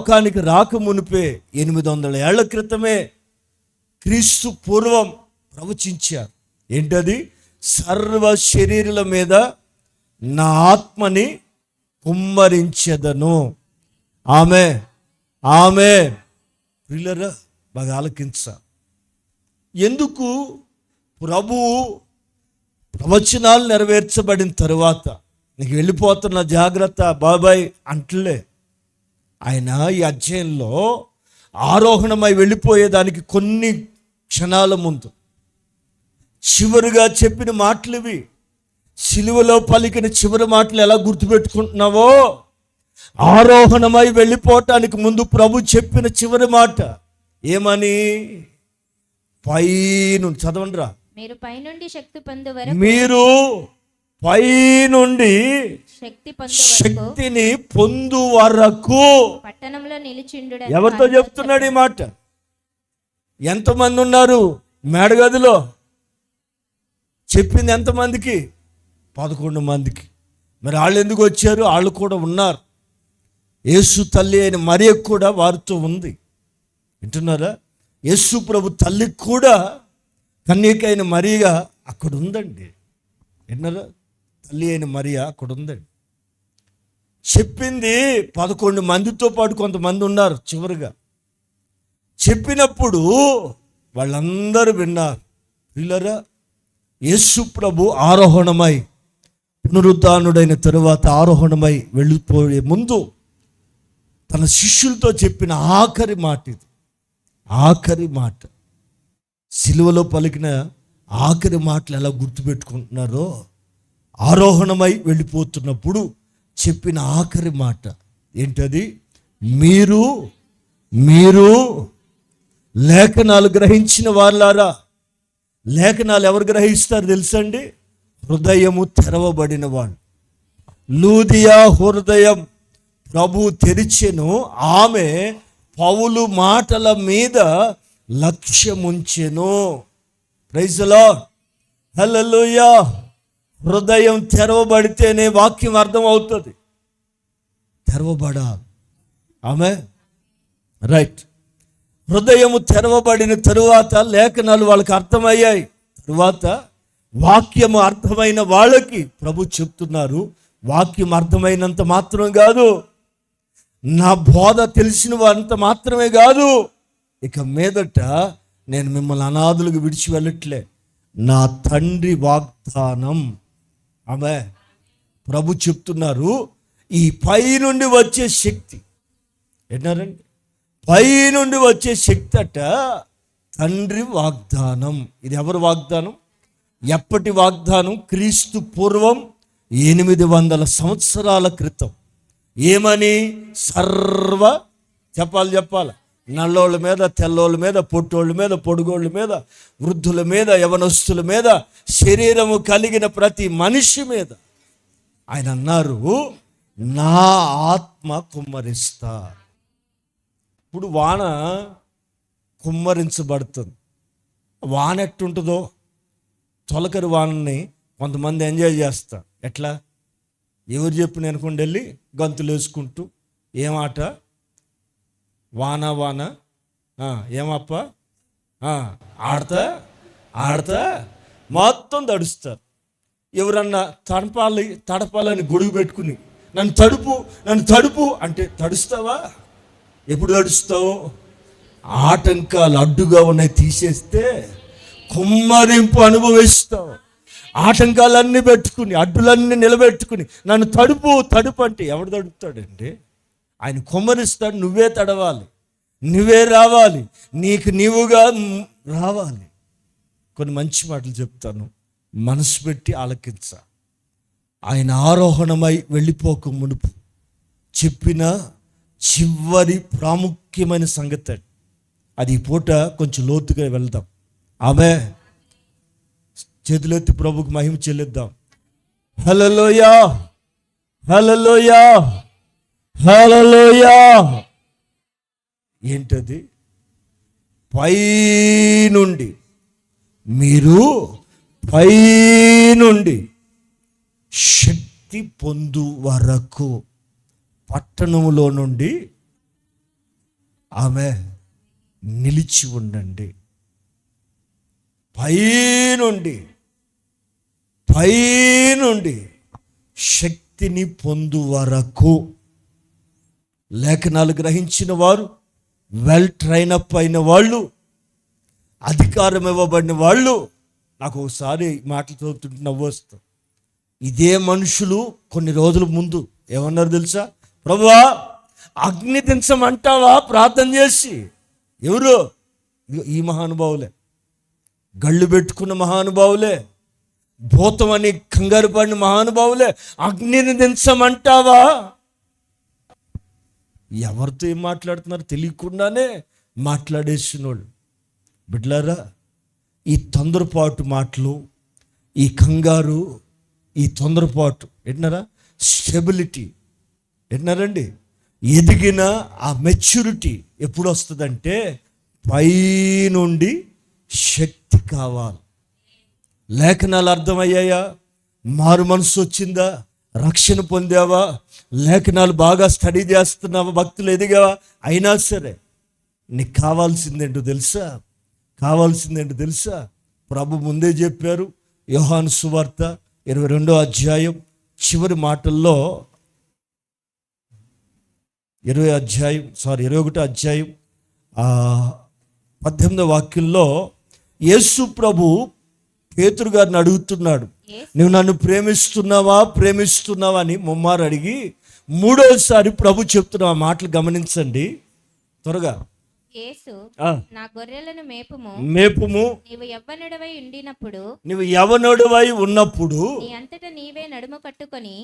లోకానికి రాక మునిపే 800 ఏళ్ల క్రితమే క్రీస్తు పూర్వం ప్రవచించారు. ఏంటది? సర్వ శరీరుల మీద నా ఆత్మని కుమ్మరించెదను. ఆమె ఆమె ప్రియులారా, బాగా ఆలకించ. ఎందుకు? ప్రభువు ప్రవచనాలు నెరవేర్చబడిన తరువాత నీకు వెళ్ళిపోతున్న జాగ్రత్త బాబాయ్ అంటలే. ఆయన ఈ అధ్యాయంలో ఆరోహణమై వెళ్ళిపోయేదానికి కొన్ని క్షణాల ముందు చివరిగా చెప్పిన మాటలు ఇవి. సిలువలో పలికిన చివరి మాటలు ఎలా గుర్తుపెట్టుకుంటున్నావో, ఆరోహణమై వెళ్ళిపోవటానికి ముందు ప్రభు చెప్పిన చివరి మాట ఏమని? పైనుండి చదవండి రా. మీరు పైనుండి శక్తి పొందు వరకు, మీరు పైనుండి శక్తిని పొందు వరకు పట్టణంలో నిలిచిండు. ఎవరితో చెప్తున్నాడు ఈ మాట? ఎంతమంది ఉన్నారు మేడగదిలో? చెప్పింది ఎంతమందికి? 11 మందికి. మరి వాళ్ళు ఎందుకు వచ్చారు? వాళ్ళు కూడా ఉన్నారు. యేసు తల్లి అయిన మరియ కూడా వారితో ఉంది. వింటున్నారా? యేసు ప్రభు తల్లి కూడా కన్యకైన మరియ అక్కడ ఉందండి. విన్నారా? తల్లి అయిన మరియ అక్కడ ఉందండి. చెప్పింది 11 మందితో పాటు కొంతమంది ఉన్నారు. చివరిగా చెప్పినప్పుడు వాళ్ళందరూ విన్నారు. పిల్లరా, యేసు ప్రభు ఆరోహణమై పునరుద్ధానుడైన తరువాత ఆరోహణమై వెళ్ళిపోయే ముందు తన శిష్యులతో చెప్పిన ఆఖరి మాట ఇది. ఆఖరి మాట, సిలువలో పలికిన ఆఖరి మాటలు ఎలా గుర్తుపెట్టుకుంటున్నారో, ఆరోహణమై వెళ్ళిపోతున్నప్పుడు చెప్పిన ఆఖరి మాట ఏంటది? మీరు మీరు లేఖనాలు గ్రహించిన వారులారా. లేఖనాలు ఎవరు గ్రహిస్తారు తెలుసండి? హృదయము తెరవబడిన వాళ్ళు. లూదియా హృదయం ప్రభు తెరిచెను, ఆమె పౌలు మాటల మీద లక్ష్యముంచెను. ప్రైజ్ ది లార్డ్, హల్లెలూయా. హృదయం తెరవబడితేనే వాక్యం అర్థం అవుతుంది. తెరవబడాలి. ఆమె రైట్. హృదయము తెరవబడిన తరువాత లేఖనాలు వాళ్ళకి అర్థమయ్యాయి. తరువాత వాక్యము అర్థమైన వాళ్ళకి ప్రభు చెప్తున్నారు, వాక్యం అర్థమైనంత మాత్రం కాదు, నా బోధ తెలిసిన వారంత మాత్రమే కాదు, ఇక మీదట నేను మిమ్మల్ని అనాథులకు విడిచి వెళ్ళట్లే, నా తండ్రి వాగ్దానం. ఆమె ప్రభు చెప్తున్నారు, ఈ పై నుండి వచ్చే శక్తి ఏంటారండి? పై నుండి వచ్చే శక్తి అట తండ్రి వాగ్దానం. ఇది ఎవరు వాగ్దానం? ఎప్పటి వాగ్దానం? క్రీస్తు పూర్వం 800 సంవత్సరాల క్రితం. ఏమని? సర్వ చెప్పాలి నల్లోళ్ళ మీద, తెల్లోళ్ళ మీద, పొట్టోళ్ళ మీద, పొడుగోళ్ళ మీద, వృద్ధుల మీద, యవనస్తుల మీద, శరీరము కలిగిన ప్రతి మనిషి మీద ఆయన అన్నారు, నా ఆత్మ కుమ్మరిస్తా. ఇప్పుడు వాన కుమ్మరించబడుతుంది. వాన ఎట్టుంటుందో, తొలకరి వానని కొంతమంది ఎంజాయ్ చేస్తారు. ఎట్లా? ఎవరు చెప్పిన అనుకోండి, వెళ్ళి గంతులు వేసుకుంటూ ఏమాట వాన వాన ఏమప్ప ఆడతా మొత్తం తడుస్తారు. ఎవరన్నా తడపాలని గొడుగు పెట్టుకుని నన్ను తడుపు అంటే తడుస్తావా? ఎప్పుడు తడుస్తావు? ఆటంకాలు అడ్డుగా ఉన్నాయి తీసేస్తే కుమ్మరింపు అనుభవిస్తావు. ఆటంకాలన్నీ పెట్టుకుని, అడ్డులన్నీ నిలబెట్టుకుని నన్ను తడుపు అంటే ఎవడు తడుపుతాడండి? ఆయన కుమ్మరిస్తాడు. నువ్వే తడవాలి, నువ్వే రావాలి, నీకు నీవుగా రావాలి. కొన్ని మంచి మాటలు చెప్తాను, మనసు పెట్టి ఆలకించ. ఆయన ఆరోహణమై వెళ్ళిపోక మునుపు చెప్పిన చివరి ప్రాముఖ్యమైన సంగతి అది. ఈ పూట కొంచెం లోతుగా వెళ్దాం. ఆమె చేతులెత్తి ప్రభుకు మహిమ చెల్లిద్దాం. హల్లెలూయా, హల్లెలూయా, హల్లెలూయా. ఏంటది? పైనుండి, మీరు పైనుండి శక్తి పొందు వరకు, పట్టణములో నుండి ఆమె నిలిచి ఉండండి. పైనుండి శక్తిని పొందు వరకు. లేఖనాలు గ్రహించిన వారు, వెల్ ట్రైన్ అప్ అయిన వాళ్ళు, అధికారం ఇవ్వబడిన వాళ్ళు, నాకు ఒకసారి మాటలు చదువుతుంటే నవ్వు వస్తుంది. ఇదే మనుషులు కొన్ని రోజుల ముందు ఏమన్నారు తెలుసా? ప్రభువా అగ్ని దించమంటావా ప్రార్థన చేసి. ఎవరు? ఈ మహానుభావులే, గళ్ళు పెట్టుకున్న మహానుభావులే, భూతం అని కంగారు పడిన మహానుభావులే. అగ్నిని దించమంటావా? ఎవరితో ఏం మాట్లాడుతున్నారు తెలియకుండానే మాట్లాడేసిన వాళ్ళు. బిడ్లారా, ఈ తొందరపాటు మాటలు, ఈ కంగారు, ఈ తొందరపాటు ఏంటన్నారా? స్టెబిలిటీ ఏంటన్నారండి? ఎదిగిన ఆ మెచ్యూరిటీ ఎప్పుడు వస్తుందంటే పైనుండి శక్తి కావాలి. లేఖనాలు అర్థమయ్యాయా? మారు మనసు వచ్చిందా? రక్షణ పొందావా? లేఖనాలు బాగా స్టడీ చేస్తున్నావా? భక్తులు ఎదిగావా? అయినా సరే నీకు కావాల్సిందేంటో తెలుసా? ప్రభు ముందే చెప్పారు. యోహాను సువార్త 22వ అధ్యాయం చివరి మాటల్లో 21వ అధ్యాయం 18వ వాక్యంలో యేసు ప్రభు పేతురు గారిని అడుగుతున్నాడు, నువ్వు నన్ను ప్రేమిస్తున్నావా అని ముమ్మారు అడిగి మూడోసారి ప్రభు చెప్తున్న ఆ మాటలు గమనించండి త్వరగా. యేసు, నా గొర్రెలను మేపుము. నీవు యవ్వనుడవై ఉన్నప్పుడు నీ అంతటా నీవే నడుము కట్టుకొని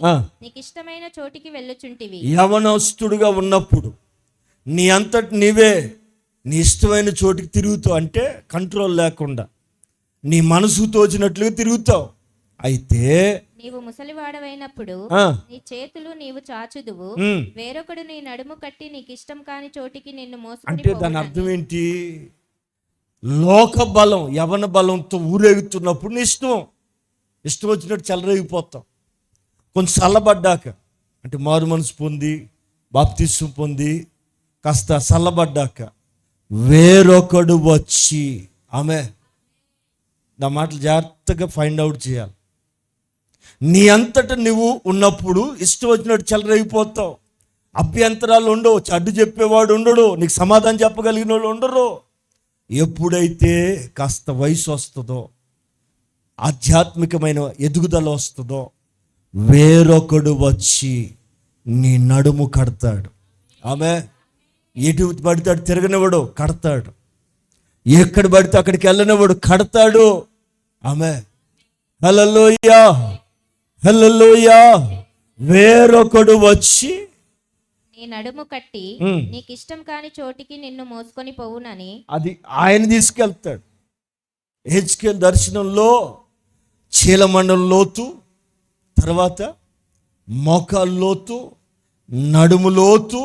నీకు ఇష్టమైన చోటికి వెళ్ళుచుంటివి. యవనస్తుడుగా ఉన్నప్పుడు నీ అంతట నీవే నీ ఇష్టమైన చోటికి తిరుగుతావు. అంటే కంట్రోల్ లేకుండా నీ మనసు తోచినట్లుగా తిరుగుతావు. అయితే నీవు ముసలివాడవైనప్పుడు నీ చేతులు నీవు చాచుదువు, వేరొకడు నీ నడుము కట్టి నీకు ఇష్టం కాని చోటికి నిన్ను మోసుకొని. అంటే దాని అర్థం ఏంటి? లోక బలం, యవన బలంతో ఊరేగుతున్నప్పుడు నీ ఇష్టం వచ్చినట్టు చెలరేగిపోతాం. కొంచెం చల్లబడ్డాక, అంటే మారు మనసు పొంది బాప్తిస్మం పొంది కాస్త చల్లబడ్డాక వేరొకడు వచ్చి, ఆమె నా మాటలు జాగ్రత్తగా ఫైండ్ అవుట్ చేయాలి. నీ అంతట నువ్వు ఉన్నప్పుడు ఇష్టం వచ్చినట్టు చెలరైపోతావు. అభ్యంతరాలు ఉండవు, అడ్డు చెప్పేవాడు ఉండడు, నీకు సమాధానం చెప్పగలిగిన వాళ్ళు ఉండరు. ఎప్పుడైతే కాస్త వయసు వస్తుందో, ఆధ్యాత్మికమైన ఎదుగుదల వస్తుందో, వేరొకడు వచ్చి నీ నడుము కడతాడు. ఆమె ఎటు పడితే అటు తిరగనివాడు కడతాడు, ఎక్కడ పడితే అక్కడికి వెళ్ళనివాడు కడతాడు. ఆమె హల్లెలూయా. వేరొకడు వచ్చి నీ నడుము కట్టి నీకు ఇష్టం కాని చోటికి నిన్ను మోసుకొని పోవునని అది ఆయన తీసుకెళ్తాడు. హెచ్కేల్ దర్శనంలో చీలమండలం లోతు, తర్వాత మోకాలు లోతు, నడుము లోతు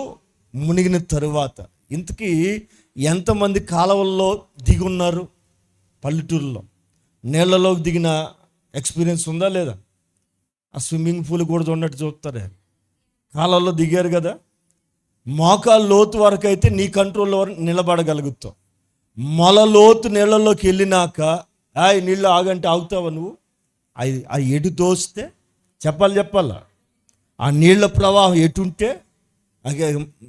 మునిగిన తరువాత ఇంతకీ ఎంతమంది కాలువల్లో దిగి ఉన్నారు? పల్లెటూరులో నీళ్లలోకి దిగిన ఎక్స్పీరియన్స్ ఉందా లేదా? ఆ స్విమ్మింగ్ పూల్ కూడా ఉన్నట్టు చూస్తారే, కాలంలో దిగారు కదా. మోకాలు లోతు వరకు అయితే నీ కంట్రోల్లో వరకు నిలబడగలుగుతావు. మొల లోతు నీళ్ళలోకి వెళ్ళినాక నీళ్ళు ఆగంటే ఆగుతావా నువ్వు? ఆ ఎటు తోస్తే చెప్పాలా, ఆ నీళ్ళ ప్రవాహం ఎటుంటే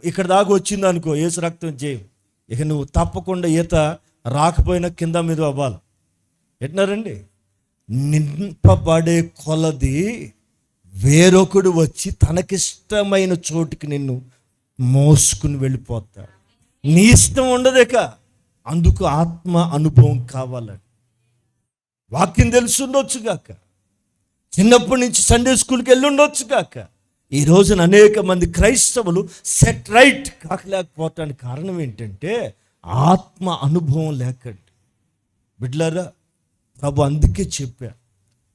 ఇక్కడ దాకా వచ్చింది అనుకో, ఏసు రక్తం చేయం, ఇక నువ్వు తప్పకుండా ఈత రాకపోయినా కింద మీద అవ్వాలి. ఎట్నారండి? నింపబడే కొలది వేరొకడు వచ్చి తనకిష్టమైన చోటుకి నిన్ను మోసుకుని వెళ్ళిపోతాడు. నీ ఇష్టం ఉండదేక, అందుకు ఆత్మ అనుభవం కావాలని. వాక్యం తెలిసి ఉండొచ్చు కాక, చిన్నప్పటి నుంచి సండే స్కూల్కి వెళ్ళి ఉండొచ్చు కాక, ఈ రోజున అనేక మంది క్రైస్తవులు సెట్ రైట్ కాకలేకపోవటానికి కారణం ఏంటంటే ఆత్మ అనుభవం లేకండి. బిడ్లారా, ప్రభు అందుకే చెప్పా,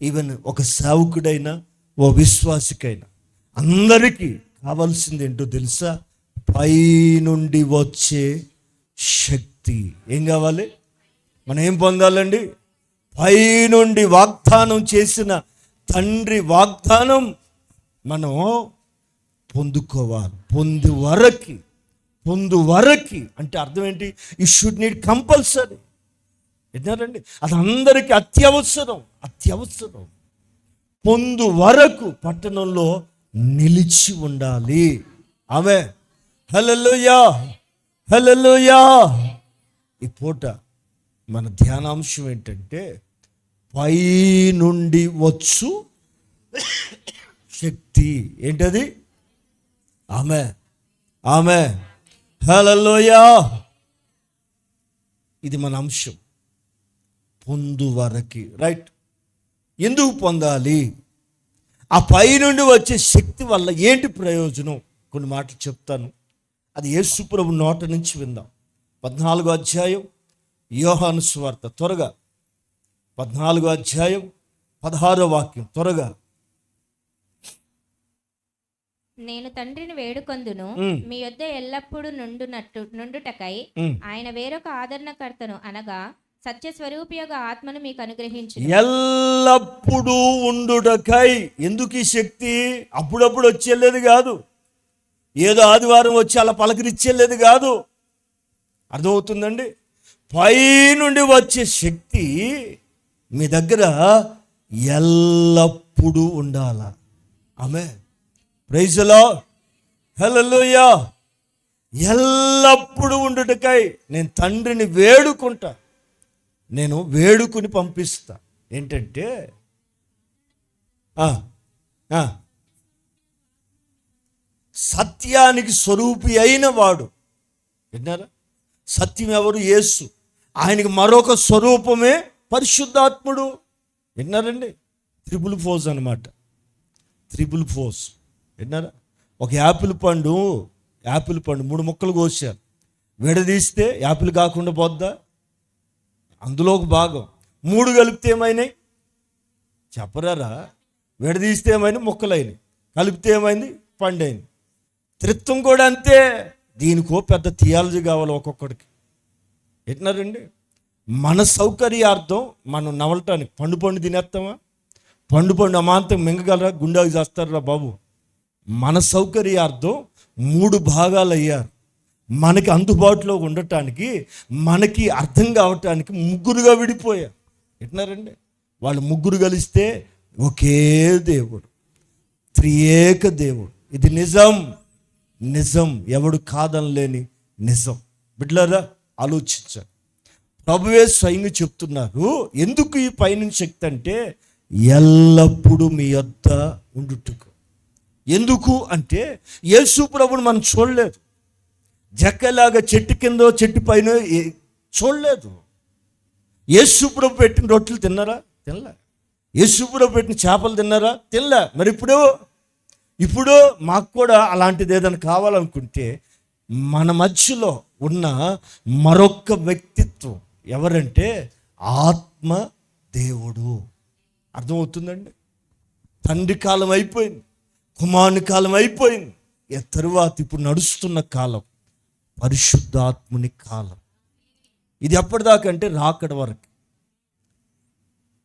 ఈవెన్ ఒక సేవకుడైనా ఓ విశ్వాసికైనా అందరికీ కావాల్సింది ఏంటో తెలుసా? పైనుండి వచ్చే శక్తి. ఏం కావాలి? మనం ఏం పొందాలండి? పైనుండి వాగ్దానం చేసిన తండ్రి వాగ్దానం మనం పొందుకోవాలి. పొందు వరకు అంటే అర్థం ఏంటి? You should need compulsory. విన్నారండి? అది అందరికీ అత్యవసరం. పొందు వరకు పట్టణంలో నిలిచి ఉండాలి. ఆమె హల్లెలూయా, హల్లెలూయా. ఈ పూట మన ధ్యానాంశం ఏంటంటే పై నుండి వచ్చు శక్తి. ఏంటది? ఆమె హల్లెలూయా. ఇది మన అంశం. పొందు వరకు, రైట్? ఎందుకు పొందాలి? ఆ పై నుండి వచ్చే శక్తి వల్ల ఏంటి ప్రయోజనం? కొన్ని మాటలు చెప్తాను. అది యేసు ప్రభు నోట నుంచి విందాం. 14వ అధ్యాయం యోహాను సువార్త, త్వరగా 14వ అధ్యాయం 16వ వాక్యం, త్వరగా. నేను తండ్రిని వేడుకొందును, మీ యొద్ద ఎల్లప్పుడూ నుండుటకై ఆయన వేరొక ఆదరణకర్తను అనగా సత్య స్వరూపియగా ఆత్మను మీకు అనుగ్రహించు. ఎల్లప్పుడూ ఉండుటకై. ఎందుకు ఈ శక్తి? అప్పుడప్పుడు వచ్చేది కాదు, ఏదో ఆదివారం వచ్చి అలా పలకరిచ్చేది కాదు. అర్థమవుతుందండి? పై నుండి వచ్చే శక్తి మీ దగ్గర ఎల్లప్పుడూ ఉండాల. ఆమె ప్రైజ్ ది లార్డ్, హల్లెలూయా. ఎల్లప్పుడూ ఉండుటకై నేను తండ్రిని వేడుకుంటా, నేను వేడుకుని పంపిస్తా. ఏంటంటే సత్యానికి స్వరూపి అయిన వాడు. విన్నారా? సత్యం ఎవరు? యేసు. ఆయనకి మరొక స్వరూపమే పరిశుద్ధాత్ముడు. విన్నారండి? త్రిపుల్ ఫోర్స్ అనమాట. Triple force. విన్నారా? ఒక యాపిల్ పండు 3 ముక్కలు కోసారు. విడదీస్తే యాపిల్ కాకుండా పోద్దా? అందులో ఒక భాగం. 3 కలిపితే ఏమైనాయి చెప్పరారా? విడదీస్తే ఏమైనా ముక్కలైనవి, కలిపితే ఏమైంది? పండైంది. త్రిత్వం కూడా అంతే. దీనికో పెద్ద థియాలజీ కావాలి ఒక్కొక్కడికి. ఎట్టినారండి? మన సౌకర్యార్థం మనం నవలటానికి పండు తినేస్తామా? పండు అమాంతం మింగగలరా? గుండెకి చేస్తారా బాబు? మన సౌకర్యార్థం 3 భాగాలు అయ్యారు. మనకి అందుబాటులో ఉండటానికి, మనకి అర్థం కావటానికి 3గా విడిపోయారు. ఎట్టినారండి? వాళ్ళు 3 కలిస్తే ఒకే దేవుడు, త్రియేక దేవుడు. ఇది నిజం, ఎవడు కాదనలేని నిజం. బిడ్డలారా, ఆలోచించారు. ప్రభువే స్వయంగా చెప్తున్నారు. ఎందుకు ఈ పైనుంచి శక్తి అంటే ఎల్లప్పుడూ మీ యొద్ద ఉండుటకు. ఎందుకు అంటే యేసు ప్రభుని మనం చూడలేదు. జక్కలాగా చెట్టు కింద చెట్టు పైన చూడలేదు. యేసు ప్రభు పెట్టిన రొట్టెలు తిన్నారా? తినలే. యేసు ప్రభు పెట్టిన చేపలు తిన్నారా? తినలే. మరి ఇప్పుడు మాకు కూడా అలాంటిది ఏదైనా కావాలనుకుంటే మన మధ్యలో ఉన్న మరొక వ్యక్తిత్వం ఎవరంటే ఆత్మ దేవుడు. అర్థమవుతుందండి? తండ్రి కాలం అయిపోయింది, కుమారుని కాలం అయిపోయింది. తరువాత ఇప్పుడు నడుస్తున్న కాలం పరిశుద్ధాత్ముని కాలం. ఇది ఎప్పటిదాకా అంటే రాకడ వరకు.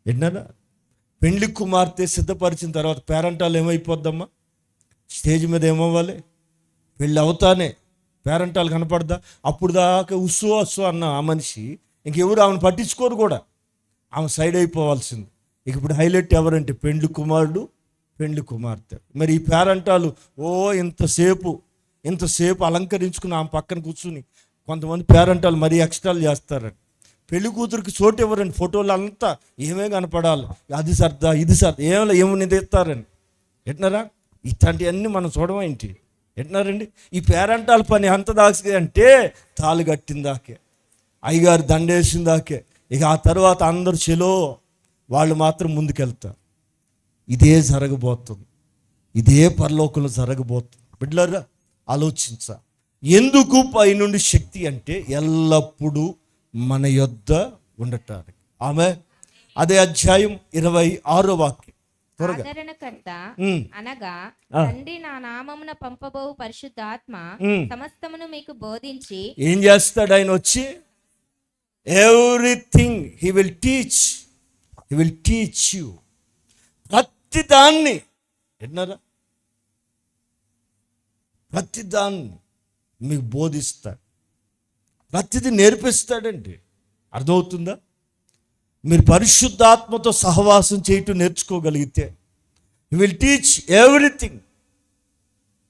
ఎన్నరా? పెండ్లి కుమార్తె సిద్ధపరిచిన తర్వాత పేరంటాలు ఏమైపోద్దమ్మా? స్టేజ్ మీద ఏమవ్వాలి? పెళ్ళి అవుతానే పేరంటాలు కనపడదా? అప్పుడు దాకా ఉస్సు అన్న ఆ మనిషి ఇంకెవరు ఆమెను పట్టించుకోరు కూడా. ఆమె సైడ్ అయిపోవాల్సింది. ఇక ఇప్పుడు హైలైట్ ఎవరంటే పెండ్లి కుమారుడు, పెండ్లి కుమార్తె. మరి ఈ పేరంటాలు ఇంతసేపు అలంకరించుకుని ఆమె పక్కన కూర్చుని కొంతమంది పేరంటాలు మరీ ఎక్స్ట్రాలు చేస్తారండి. పెళ్లి కూతురికి చోటు ఎవరండి? ఫోటోలు అంతా ఏమే కనపడాలి, అది సర్దా ఇది సర్దా ఏమని తెస్తారని. ఎట్నారా? ఇట్లాంటివన్నీ మనం చూడమేంటి? ఎట్నారండి? ఈ పేరంటాల పని అంత దాకే అంటే తాళి కట్టిన దాకే, అయ్యగారు దండేసిన దాకే. ఇక ఆ తర్వాత అందరు చెలో వాళ్ళు మాత్రం ముందుకెళ్తారు. ఇదే జరగబోతుంది, ఇదే పరలోకంలో జరగబోతుంది. బిడ్డలారా, ఆలోచించా. ఎందుకు పైనుండి శక్తి అంటే ఎల్లప్పుడూ మన యొద్ద ఉండటానికి. ఆమె అదే అధ్యాయం 26వ వాక్యం, త్వరగా. ఆదరణకర్త అనగా తండ్రి నా నామమున పంపబో పరిశుద్ధాత్మ సమస్తమును మీకు బోధించి. ఏం చేస్తాడు ఆయన వచ్చి? Everything he will teach you. ప్రతిదాన్ని. విన్నారా? ప్రతిదాన్ని మీకు బోధిస్తాడు, ప్రతిదీ నేర్పిస్తాడండి. అర్థమవుతుందా? మీరు పరిశుద్ధాత్మతో సహవాసం చేయటం నేర్చుకోగలిగితే విల్ టీచ్ ఎవ్రీథింగ్.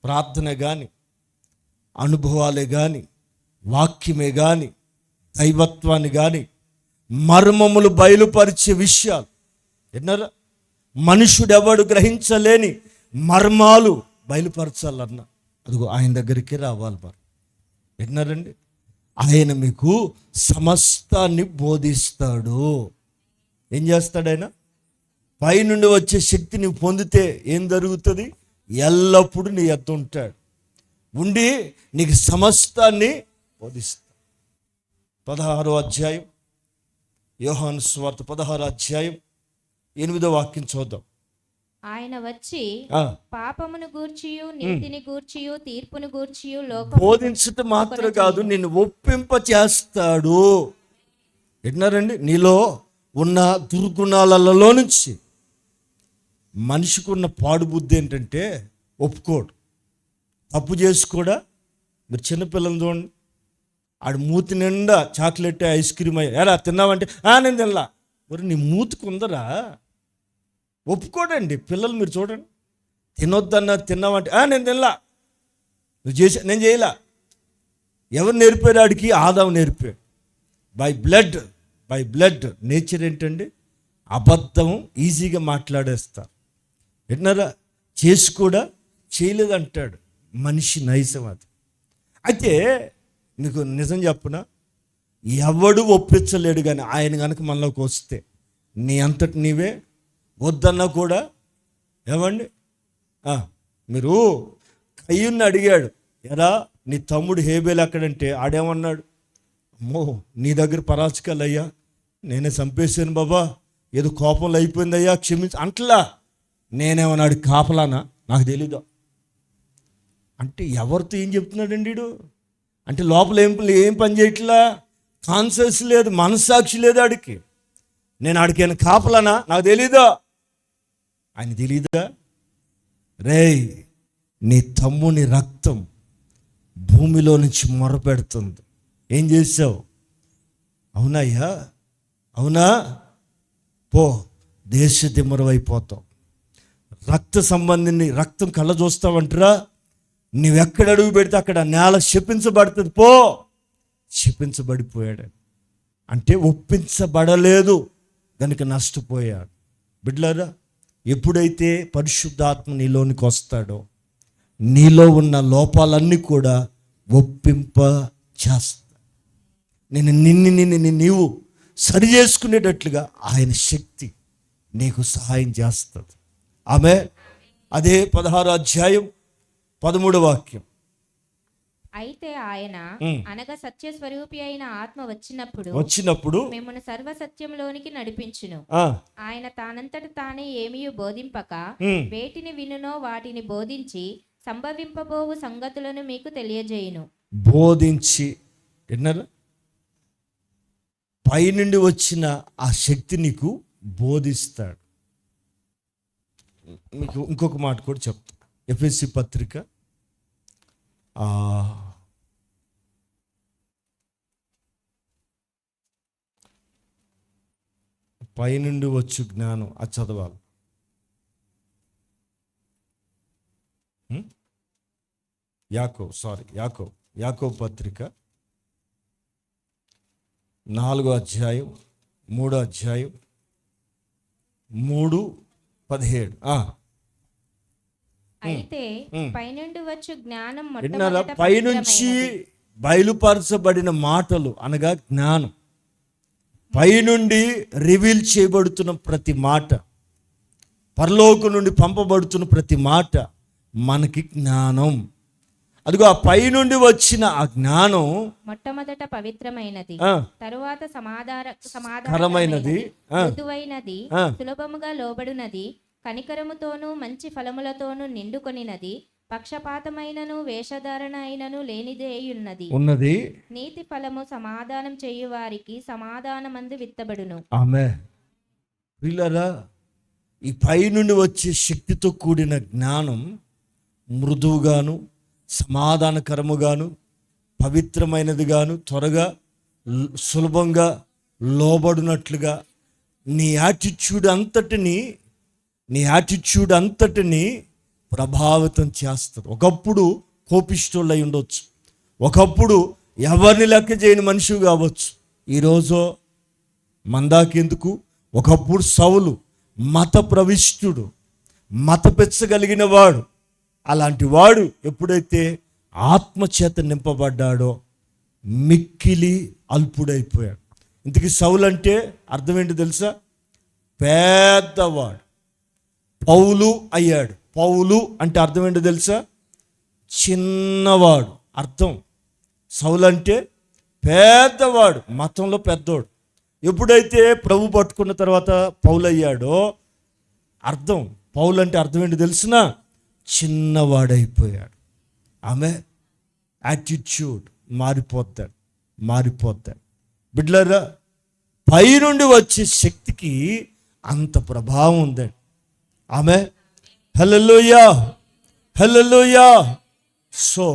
ప్రార్థన కానీ, అనుభవాలే కానీ, వాక్యమే కానీ, దైవత్వాన్ని కానీ, మర్మములు బయలుపరిచే విషయాలు విన్నారా? మనుషుడెవడు గ్రహించలేని మర్మాలు బయలుపరచాలన్నా అదిగో ఆయన దగ్గరికి రావాలి. మరి విన్నారండి? ఆయన మీకు సమస్తాన్ని బోధిస్తాడు. ఏం చేస్తాడు ఆయన? పైనుండి వచ్చే శక్తి నువ్వు పొందితే ఏం జరుగుతుంది? ఎల్లప్పుడూ నీ ఎద్దు ఉంటాడు, ఉండి నీకు సమస్తాన్ని బోధిస్తాడు. 16వ అధ్యాయం, యోహాను సువార్త 16వ అధ్యాయం 8వ వాక్యం చూద్దాం. ఆయన వచ్చి పాపమును గూర్చియు నీతిని గూర్చియు తీర్పును గూర్చియు బోధించటం మాత్రం కాదు, నిన్ను ఒప్పింప చేస్తాడు. విన్నారండి? నీలో ఉన్న దుర్గుణాలలో నుంచి. మనిషికి ఉన్న పాడు బుద్ధి ఏంటంటే ఒప్పుకోడు, తప్పు చేసుకోడా. మీరు చిన్నపిల్లలు చూడండి, ఆడు మూతి నిండా చాక్లెట్ ఐస్ క్రీమ్ ఎలా తిన్నావంటే నేను తినలా. మరి నీ మూతికి ఉందరా? ఒప్పుకోడండి పిల్లలు. మీరు చూడండి, తినొద్దన్నా తిన్నావంటే నేను తినలా, నువ్వు నేను చేయలా. ఎవరు నేర్పారు ఆడికి? ఆదాము నేర్పాడు. బై బ్లడ్ నేచర్ ఏంటండి? అబద్ధం ఈజీగా మాట్లాడేస్తారు. విన్నారా? చేసి కూడా చేయలేదంటాడు మనిషి నైజం అది. అయితే నీకు నిజం చెప్పునా, ఎవడు ఒప్పించలేడు. కానీ ఆయన కనుక మనలోకి వస్తే నీ అంతటి నీవే వద్దన్నా కూడా. ఏమండి? మీరు కయ్యూని అడిగాడు, ఎరా నీ తమ్ముడు హేబేలు ఎక్కడంటే ఆడేమన్నాడు? అమ్మో నీ దగ్గర పరాచకాలు అయ్యా, నేనే చంపేశాను బాబా, ఏదో కోపంలో అయిపోయిందయ్యా క్షమించి అంటలా. నేనేమన్నాడు? కాపలానా? నాకు తెలీదు అంటే ఎవరితో ఏం చెప్తున్నాడండి వీడు? అంటే లోపల ఏం పని చేయట్లా, కాన్షియస్ లేదు, మనస్సాక్షి లేదు ఆడికి. నేను ఆడికైనా కాపలానా? నాకు తెలీదా? ఆయన తెలీదా? రేయ్, నీ తమ్ముని రక్తం భూమిలో నుంచి మొరపెడుతుంది, ఏం చేసావు? అవునయ్యా, అవునా? పో, దేశ దిమ్మరవైపోతావు. రక్త సంబంధిని రక్తం కళ్ళ చూస్తావంటరా? నువ్వెక్కడ అడుగు పెడితే అక్కడ నేల శపించబడుతుంది. పో. శపించబడిపోయాడు అంటే ఒప్పించబడలేదు కనుక నష్టపోయాడు. బిడ్డలారా, ఎప్పుడైతే పరిశుద్ధాత్మ నీలోనికి వస్తాడో నీలో ఉన్న లోపాలన్నీ కూడా ఒప్పింప చేస్తా. నీవు సరి చేసుకునేటట్లుగా ఆయన శక్తి నీకు సహాయం చేస్తుంది. ఆమె అదే 16వ అధ్యాయం 13వ వాక్యం. అయితే ఆయన అనగా సత్య స్వరూపి అయిన ఆత్మ వచ్చినప్పుడు మిమ్మల్ని సర్వ సత్యంలోనికి నడిపించును. ఆయన తానంతట తానే ఏమీ బోధింపక వేటిని వినునో వాటిని బోధించి సంభవింపబోవు సంగతులను మీకు తెలియజేయును. బోధించి విన్నారా? పైనుండి వచ్చిన ఆ శక్తి నీకు బోధిస్తాడు. మీకు ఇంకొక మాట కూడా చెప్తా. ఎఫెసీ పత్రిక 5 వచ్చు జ్ఞానం అది చదవాలి. యాకోబు పత్రిక 4వ అధ్యాయం 3వ అధ్యాయం 3:17. అయితే పైనుండి వచ్చు జ్ఞానం పైనుంచి బయలుపరచబడిన మాటలు అనగా జ్ఞానం. పైనుండి రివీల్ చేయబడుతున్న ప్రతి మాట, పరలోకం నుండి పంపబడుతున్న ప్రతి మాట మనకి జ్ఞానం. అదిగో ఆ పైనుండి వచ్చిన ఆ జ్ఞానం మొట్టమొదట పవిత్రమైనది, తరువాత సమాధానకరమైనది, మృదువైనది, సులభముగా లోబడునది, కనికరముతోనూ మంచి ఫలములతోనూ నిండుకొనినది, పక్షపాతమైనను వేషధారణ అయినను లేనిదేయున్నది ఉన్నది. నీతి ఫలము సమాధానం చేయు వారికి సమాధానమందు విత్తబడును. ఆమేన్. ప్రియులారా, ఈ పై నుండి వచ్చే శక్తితో కూడిన జ్ఞానం మృదువుగాను సమాధానకరముగాను పవిత్రమైనదిగాను త్వరగా సులభంగా లోబడినట్లుగా నీ యాటిట్యూడ్ అంతటిని ప్రభావితం చేస్తారు. ఒకప్పుడు కోపిష్ఠులై ఉండొచ్చు, ఒకప్పుడు ఎవరిని లెక్క చేయని మనిషి కావచ్చు. ఈరోజు మందాకెందుకు? ఒకప్పుడు సౌలు మత ప్రవిష్టుడు, మత పెచ్చగలిగిన వాడు. అలాంటి వాడు ఎప్పుడైతే ఆత్మచేత నింపబడ్డాడో మిక్కిలి అల్పుడైపోయాడు. ఇంతకీ సౌలు అంటే అర్థం ఏంటి తెలుసా? పెద్దవాడు. పౌలు అయ్యాడు. పౌలు అంటే అర్థం ఏంటో తెలుసా? చిన్నవాడు అర్థం. సౌలు అంటే పెద్దవాడు, మతంలో పెద్దోడు. ఎప్పుడైతే ప్రభు పట్టుకున్న తర్వాత పౌలు అయ్యాడో అర్థం, పౌలు అంటే అర్థం ఏంటో తెలిసినా చిన్నవాడైపోయాడు. ఆమె యాటిట్యూడ్ మారిపోతాడు. బిడ్డలారా, పైనుండి వచ్చే శక్తికి అంత ప్రభావం ఉందండి. ఆమె హల్లెలూయా. సో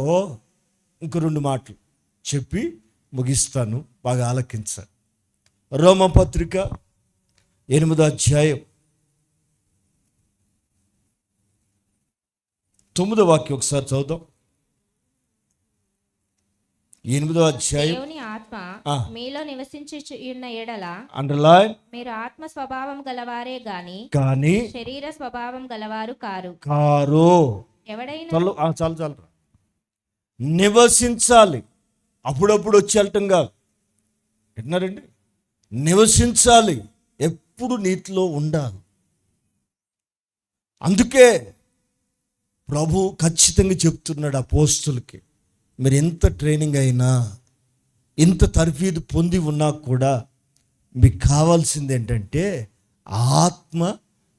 ఇంకో 2 మాటలు చెప్పి ముగిస్తాను, బాగా ఆలకించాలి. రోమపత్రిక 8వ అధ్యాయం 9వ వాక్యం ఒకసారి చదువుదాం. 8వ అధ్యాయం. దేవుని ఆత్మ మీలో నివసించుచున్న ఎడల అండర్లైన్, మీరు ఆత్మ స్వభావం గలవారే గాని శరీర స్వభావం గలవారు కారు. ఎవడైనా చాలు నివసించాలి. అప్పుడప్పుడు వచ్చి వెళ్ళటం కాదు. విన్నారండి? నివసించాలి, ఎప్పుడు నీటిలో ఉండాలి. అందుకే ప్రభు ఖచ్చితంగా చెప్తున్నాడు అపోస్తులకి, మీరు ఎంత ట్రైనింగ్ అయినా, ఎంత తర్ఫీదు పొంది ఉన్నా కూడా మీకు కావాల్సింది ఏంటంటే ఆత్మ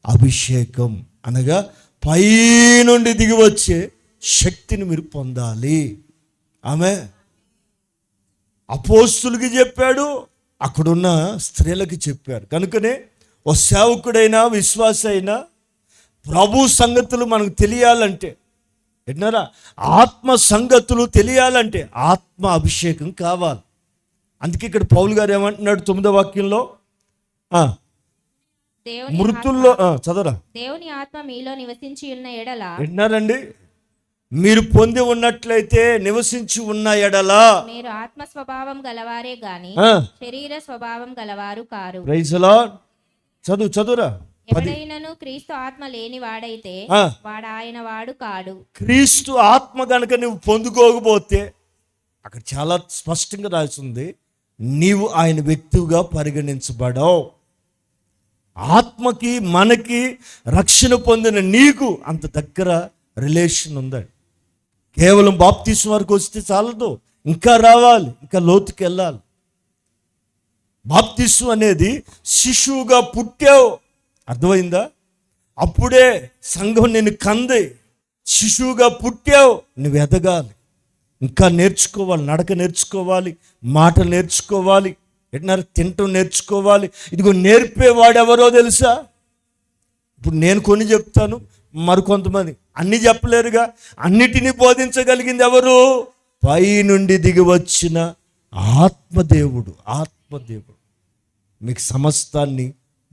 అభిషేకం, అనగా పైనుండి దిగి వచ్చే శక్తిని మీరు పొందాలి. ఆమె అపోస్తులకి చెప్పాడు, అక్కడున్న స్త్రీలకి చెప్పారు. కనుకనే ఓ సేవకుడైనా విశ్వాస అయినా ప్రభు సంగతులు మనకు తెలియాలంటే, విన్నారా, ఆత్మ సంగతులు తెలియాలంటే ఆత్మ అభిషేకం కావాలి. అందుకే ఇక్కడ పౌలు గారు ఏమంటున్నాడు 9వ వాక్యంలో, మృతుల్లో చదవరా, దేవుని ఆత్మ మీలో నివసించి ఉన్న ఎడల, విన్నారండి, మీరు పొంది ఉన్నట్లయితే నివసించి ఉన్న ఎడల మీరు ఆత్మ స్వభావం గలవారే గాని శరీర స్వభావం గలవారు కారు. Praise the lord. చదువురా. ఎవడైనను క్రీస్తు ఆత్మ లేని వాడైతే వాడు ఆయన వాడు కాడు. క్రీస్తు ఆత్మ కనుక నువ్వు పొందుకోకపోతే, అక్కడ చాలా స్పష్టంగా రాసింది, నీవు ఆయన వ్యక్తిగా పరిగణించబడవు. ఆత్మకి మనకి రక్షణ పొందిన నీకు అంత దగ్గర రిలేషన్ ఉందండి. కేవలం బాప్తిస్మం వరకు వస్తే చాలదు, ఇంకా రావాలి, ఇంకా లోతుకి వెళ్ళాలి. బాప్తిస్మం అనేది శిశువుగా పుట్టావు, అర్థమైందా? అప్పుడే సంఘం నేను కంది, శిశువుగా పుట్టావు, నువ్వు ఎదగాలి, ఇంకా నేర్చుకోవాలి, నడక నేర్చుకోవాలి, మాట నేర్చుకోవాలి, తినటం నేర్చుకోవాలి. ఇదిగో నేర్పేవాడెవరో తెలుసా? ఇప్పుడు నేను కొన్ని చెప్తాను, మరికొంతమంది అన్ని చెప్పలేరుగా. అన్నిటినీ బోధించగలిగింది ఎవరు? పై నుండి దిగి వచ్చిన ఆత్మదేవుడు. మీకు సమస్తాన్ని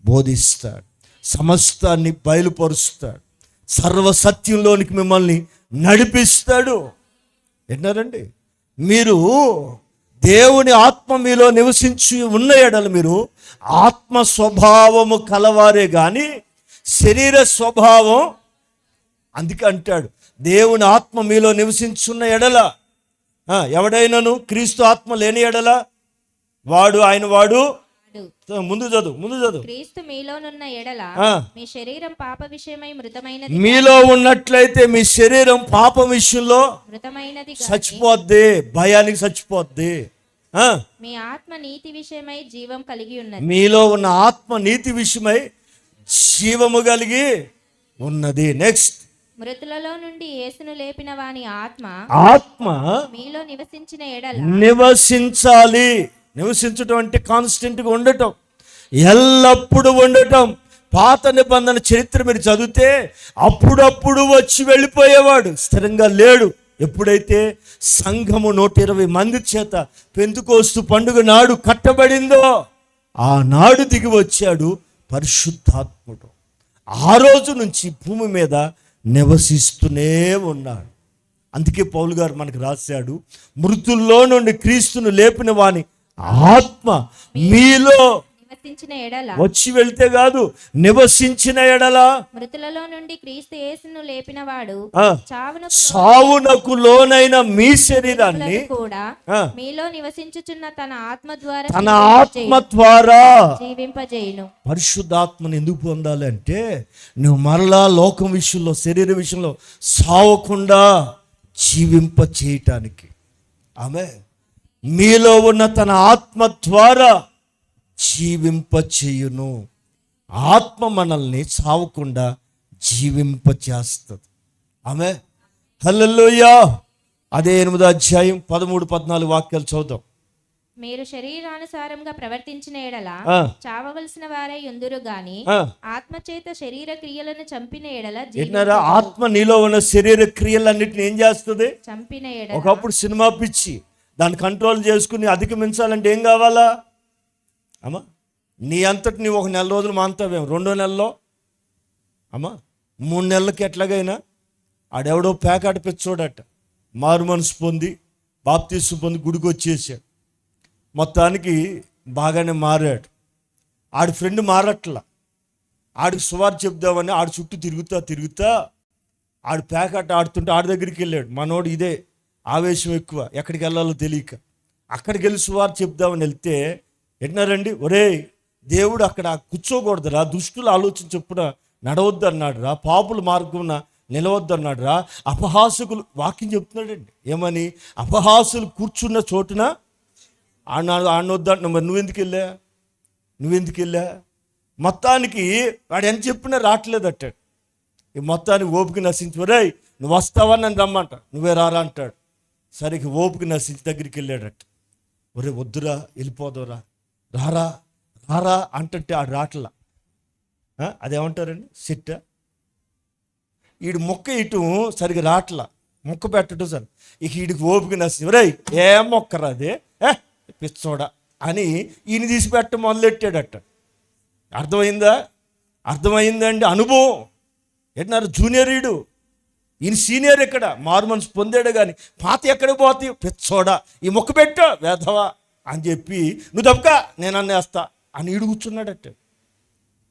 బోధిస్తాడు, సమస్తాన్ని బయలుపరుస్తాడు, సర్వసత్యంలోనికి మిమ్మల్ని నడిపిస్తాడు. విన్నారండి? మీరు దేవుని ఆత్మ మీలో నివసించి ఉన్న ఎడల మీరు ఆత్మ స్వభావము కలవారే కానీ శరీర స్వభావం, అందుకే అంటాడు దేవుని ఆత్మ మీలో నివసించున్న ఎడల, ఎవడైనాను క్రీస్తు ఆత్మ లేని ఎడల వాడు ఆయన వాడు. ముందు చదువు. క్రీస్తు మీలోనున్న ఎడల మీ శరీరం పాప విషయమై మృతమైనది. మీలో ఉన్నట్లయితే మీ శరీరం పాపం విషయంలో మృతమైనది, చచ్చిపోద్ది, భయానికి చచ్చిపోద్ది. మీ ఆత్మ నీతి విషయమై జీవం కలిగి ఉన్నది. మీలో ఉన్న ఆత్మ నీతి విషయమై జీవము కలిగి ఉన్నది. నెక్స్ట్, మృతులలో నుండి యేసును లేపిన వాని ఆత్మ మీలో నివసించిన ఎడల, నివసించాలి. నివసించడం అంటే కాన్స్టెంట్గా ఉండటం, ఎల్లప్పుడూ ఉండటం. పాత నిబంధన చరిత్ర మీరు చదివితే అప్పుడప్పుడు వచ్చి వెళ్ళిపోయేవాడు, స్థిరంగా లేడు. ఎప్పుడైతే సంఘము 120 మంది చేత పెంతెకోస్తు పండుగ నాడు కట్టబడిందో ఆనాడు దిగి వచ్చాడు పరిశుద్ధాత్ముడు. ఆ రోజు నుంచి భూమి మీద నివసిస్తూనే ఉన్నాడు. అందుకే పౌలు గారు మనకు రాశాడు, మృతుల్లో నుండి క్రీస్తును లేపిన వాని ఆత్మ మీలో నివసించిన ఎడల, వచ్చి వెళ్తే కాదు, నివసించిన ఎడల, మృతులలో నుండి క్రీస్తు యేసును లేపినవాడు సావునకు లోనైన మీ శరీరాన్ని కూడా మీలో నివసించుచున్న తన ఆత్మ ద్వారా జీవింపజేయును. పరిశుద్ధాత్మను ఎందుకు పొందాలి అంటే, నువ్వు మరలా లోకం విషయంలో, శరీర విషయంలో సావకుండా జీవింప చేయటానికి. ఆమె మీలో ఉన్న తన ఆత్మ ద్వారా జీవింప చేయును. ఆత్మ మనల్ని సావకుండా జీవింప చేస్తుంది. ఆమె హల్లెలూయా. అదే 8వ అధ్యాయం 13-14 వాక్యాలు చదువుదాం. మీరు శరీరానుసారంగా ప్రవర్తించిన ఎడల చావవలసిన వారే యుందురు గాని, ఆత్మచేత శరీర క్రియలను చంపిన ఎడల, ఆత్మ నీలో ఉన్న శరీర క్రియలన్నిటిని ఏం చేస్తుంది? చంపిన ఎడల. ఒకప్పుడు సినిమా పిచ్చి, దాన్ని కంట్రోల్ చేసుకుని అధిగమించాలంటే ఏం కావాలా? అమ్మా, నీ అంతటి నీ 1 నెల రోజులు మాంతావేం, 2వ నెలలో అమ్మా 3 నెలలకి ఎట్లాగైనా ఆడెవడో పేకాట పెచ్చోడట, మారు మనసు పొంది బాప్తీసు పొంది గుడికి వచ్చేసాడు. మొత్తానికి బాగానే మారాడు. ఆడి ఫ్రెండ్ మారట్లా. ఆడికి సువార్త చెప్దామని ఆడి చుట్టూ తిరుగుతా ఆడు పేకాట ఆడుతుంటే ఆడి దగ్గరికి వెళ్ళాడు. మనోడు ఇదే ఆవేశం ఎక్కువ, ఎక్కడికి వెళ్ళాలో తెలియక అక్కడికి వెళ్ళి సువార్త చెప్దామని వెళ్తే ఎట్నారండి, ఒరేయ్ దేవుడు అక్కడ కూర్చోకూడదురా, దుష్టుల ఆలోచన చొప్పున నడవద్దు అన్నాడు రా, పాపుల మార్గమున నిలవద్దు అన్నాడు రా, అపహాసకులు, వాక్యం చెప్తున్నాడండి. ఏమని? అపహాసులు కూర్చున్న చోటున ఆడనొద్దంటున్నా. మరి నువ్వెందుకు వెళ్ళా? మొత్తానికి వాడు ఎంత చెప్పినా రావట్లేదట. ఈ మొత్తానికి ఓపిక నశించి, ఒరేయ్ నువ్వు వస్తావా నన్ను రమ్మంట, నువ్వే రారా అంటాడు. సరే ఓపిక నశించి దగ్గరికి వెళ్ళాడట. ఒరే వద్దురా, వెళ్ళిపోదోరా, రారా రారా అంటుంటే ఆడు రాట్లా. అదేమంటారండి, సిట్ట. వీడు మొక్క ఇటు సరిగ్గా రాట్లా, మొక్క పెట్టడం సరే. ఇక వీడికి ఓపిక నచ్చింది, ఒరేయ్ ఏం మొక్కరా అదే, పిచ్చోడా అని ఈయన తీసి పెట్ట మొదలెట్టాడట. అర్థమైందండి అనుభవం. ఎట్నారు జూనియర్ ఈడు, ఈయన సీనియర్. ఎక్కడ మారు మనసు పొందాడు కానీ పాత ఎక్కడికి పోతాయి, పిచ్చోడా ఈ మొక్క పెట్టా వేధవా అని చెప్పి, నువ్వు తప్పక నేను అన్నేస్తా అని ఈడు కూర్చున్నాడట.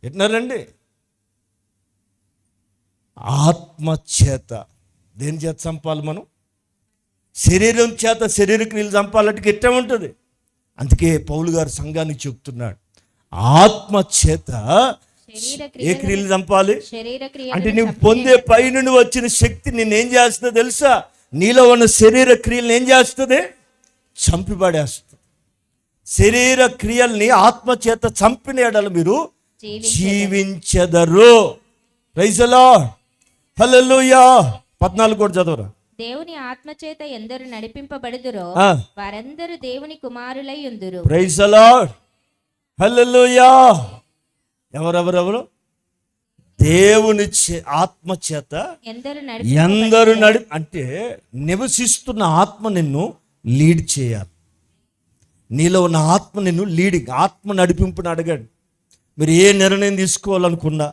ఎట్నారండి? ఆత్మ చేత. దేని చేత చంపాలి మనం? శరీరం చేత శరీర క్రియలు చంపాలంటే ఇట్టే ఉంటుంది. అందుకే పౌలు గారు సంఘానికి చెప్తున్నాడు, ఆత్మ చేత ఏ క్రియలు చంపాలి అంటే, నువ్వు పొందే పైనుండి వచ్చిన శక్తి నిన్నేం చేస్తుందో తెలుసా? నీలో ఉన్న శరీర క్రియలను ఏం చేస్తుంది? చంపిపడేస్తుంది. శరీర క్రియల్ని ఆత్మ చేత చంపిన ఎడల మీరు జీవించెదరు. Praise the lord. హల్లెలూయా. 14 కూడా చదవరా. దేవుని ఆత్మచేత ఎందరు నడిపింపబడుదురో వారందరూ దేవుని కుమారులై ఉందురు. Praise the lord. హల్లెలూయా. ఎవరెవరెవరు? దేవుని ఆత్మ చేత ఎందరు అంటే నివసిస్తున్న ఆత్మ నిన్ను లీడ్ చేయాలి. నీలో ఉన్న ఆత్మ నిన్ను లీడింగ్, ఆత్మ నడిపింపుని అడగండి. మీరు ఏ నిర్ణయం తీసుకోవాలనుకున్నా,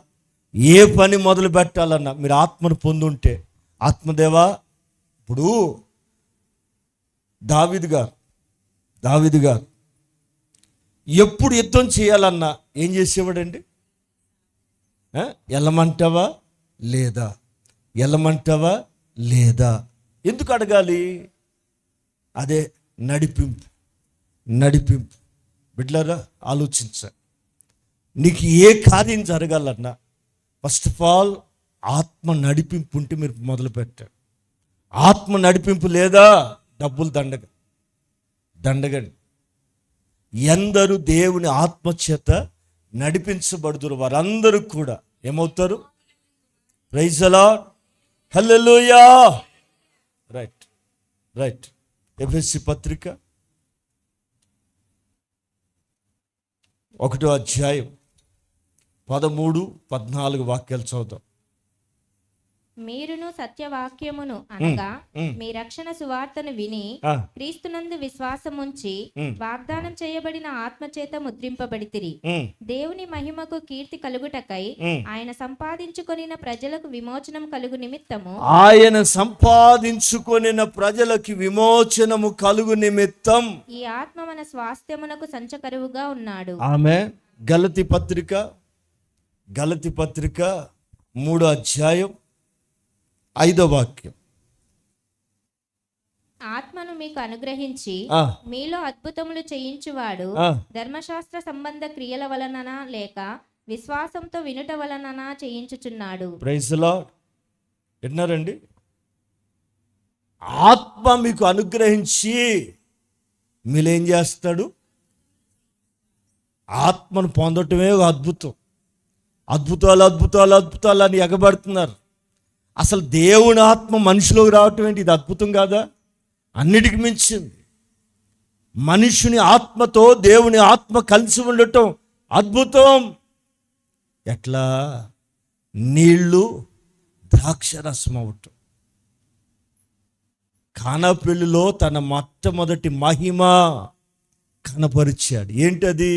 ఏ పని మొదలు పెట్టాలన్నా మీరు ఆత్మను పొందుంటే, ఆత్మదేవా. ఇప్పుడు దావీదు గారు ఎప్పుడు యుద్ధం చేయాలన్నా ఏం చేసేవాడండి? వెళ్ళమంటావా లేదా? ఎందుకు అడగాలి? అదే నడిపింపు. బిడ్డలారా ఆలోచించండి. నీకు ఏ కార్యం జరగాలన్నా ఫస్ట్ ఆఫ్ ఆల్ ఆత్మ నడిపింపు ఉంటే మీరు మొదలు పెట్టారు. ఆత్మ నడిపింపు లేదా డబ్బులు దండగండి. ఎందరు దేవుని ఆత్మ చేత నడిపించబడుదురు వారందరూ కూడా ఏమవుతారు? Praise the lord. హల్లెలూయా. రైట్. ఎఫెసీ పత్రిక 1వ అధ్యాయం 13-14 వాక్యాలు చదువుతాం. మీరును సత్యవాక్యమును అనగా మీ రక్షణ సువార్తను విని ఆ, క్రీస్తునందు విశ్వాసముంచి వాగ్దానం చేయబడిన ఆత్మచేత ముద్రింపబడితిరి. ఉమ్, దేవుని మహిమకు కీర్తి కలుగుటకై ఆయన సంపాదించుకొనిన ప్రజలకు విమోచనం కలుగు నిమిత్తము ఆయన సంపాదించుకొనిన ప్రజలకి విమోచనము కలుగు నిమిత్తం ఈ ఆత్మ మన స్వాస్థ్యమునకు సంచకరువుగా ఉన్నాడు. ఆమె గలతి పత్రిక 3వ అధ్యాయం 5వ వాక్యం. ఆత్మను మీకు అనుగ్రహించి ఆ, మీలో అద్భుతములు చేయించువాడు ఆ, ధర్మశాస్త్ర సంబంధ క్రియల వలననా లేక విశ్వాసంతో వినుట వలననా చేయించుచున్నాడు. Praise the lord. విన్నారండి? ఆత్మ మీకు అనుగ్రహించి మీరు ఏం చేస్తాడు? ఆత్మను పొందటమే ఒక అద్భుతం. అద్భుతాలు అద్భుతాలు అద్భుతాలు అని ఎగబడుతున్నారు. అసలు దేవుని ఆత్మ మనిషిలోకి రావటం ఏంటి? ఇది అద్భుతం కాదా? అన్నిటికి మించింది. మనుషుని ఆత్మతో దేవుని ఆత్మ కలిసి ఉండటం అద్భుతం. ఎట్లా? నీళ్లు ద్రాక్షరసం అవటం. కానా పెళ్లిలో తన మొట్టమొదటి మహిమ కనపరిచాడు. ఏంటది?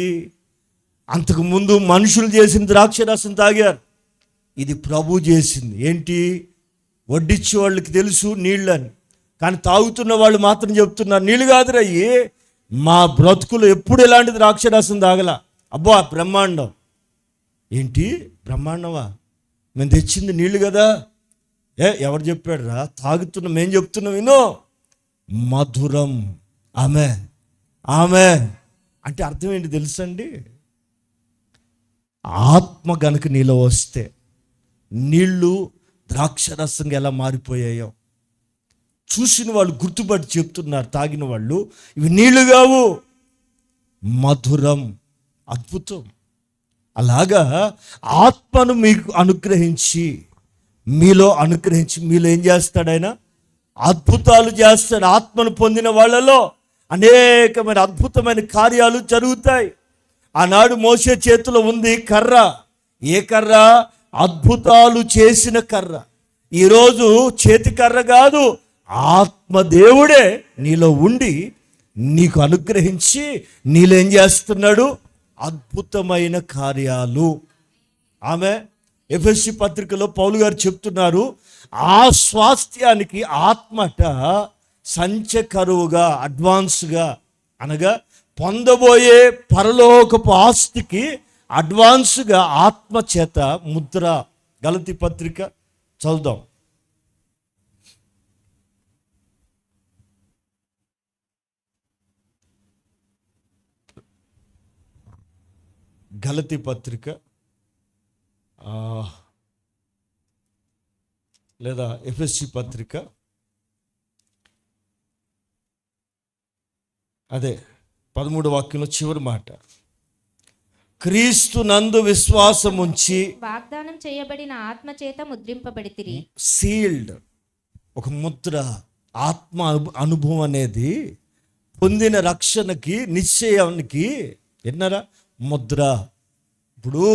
అంతకుముందు మనుషులు చేసిన ద్రాక్షరసం తాగారు. ఇది ప్రభు చేసింది. ఏంటి? వడ్డిచ్చే వాళ్ళకి తెలుసు నీళ్ళని, కానీ తాగుతున్న వాళ్ళు మాత్రం చెప్తున్నారు నీళ్ళు కాదురయ్యి, మా బ్రతుకులు ఎప్పుడు ఎలాంటి ద్రాక్షరసం తాగలా. అబ్బా బ్రహ్మాండం. ఏంటి బ్రహ్మాండమా? మేము తెచ్చింది నీళ్ళు కదా. ఎవరు చెప్పాడు రా? తాగుతున్నాం, మేము చెప్తున్నాం వినో, మధురం. ఆమె ఆమె అంటే అర్థం ఏంటి తెలుసండి? ఆత్మ గనుక నీలో వస్తే నీళ్ళు ద్రాక్షరసంగా ఎలా మారిపోయాయో చూసిన వాళ్ళు గుర్తుపట్టి చెప్తున్నారు. తాగిన వాళ్ళు ఇవి నీళ్లు కావు, మధురం, అద్భుతం. అలాగా ఆత్మను మీకు అనుగ్రహించి మీలో ఏం చేస్తాడు? ఆయన అద్భుతాలు చేస్తాడు. ఆత్మను పొందిన వాళ్ళలో అనేకమైన అద్భుతమైన కార్యాలు జరుగుతాయి. ఆనాడు మోషే చేతిలో ఉంది కర్ర. ఏ కర్ర? అద్భుతాలు చేసిన కర్ర. ఈరోజు చేతి కర్ర కాదు, ఆత్మదేవుడే నీలో ఉండి నీకు అనుగ్రహించి నీలో ఏం చేస్తున్నాడు? అద్భుతమైన కార్యాలు. ఆమె ఎఫెసీ పత్రికలో పౌలు గారు చెప్తున్నారు, ఆ స్వాస్థ్యానికి ఆత్మట సంచకరువుగా, అడ్వాన్స్గా, అనగా పొందబోయే పరలోకపు ఆస్తికి అడ్వాన్స్గా ఆత్మ చేత ముద్ర. గలతీ పత్రిక చదువుదాం. గలతీ పత్రిక లేదా ఎఫెసీ పత్రిక, అదే 13వ వాక్యంలో చివరి మాట, క్రీస్తు నందు విశ్వాసం ఉంచి వాగ్దానం చేయబడిన ఆత్మ చేత ముద్రింపబడితిరి. సీల్డ్, ఒక ముద్ర. ఆత్మ అనుభవం అనేది పొందిన రక్షణకి, నిశ్చయానికి విన్నారా? ముద్ర. ఇప్పుడు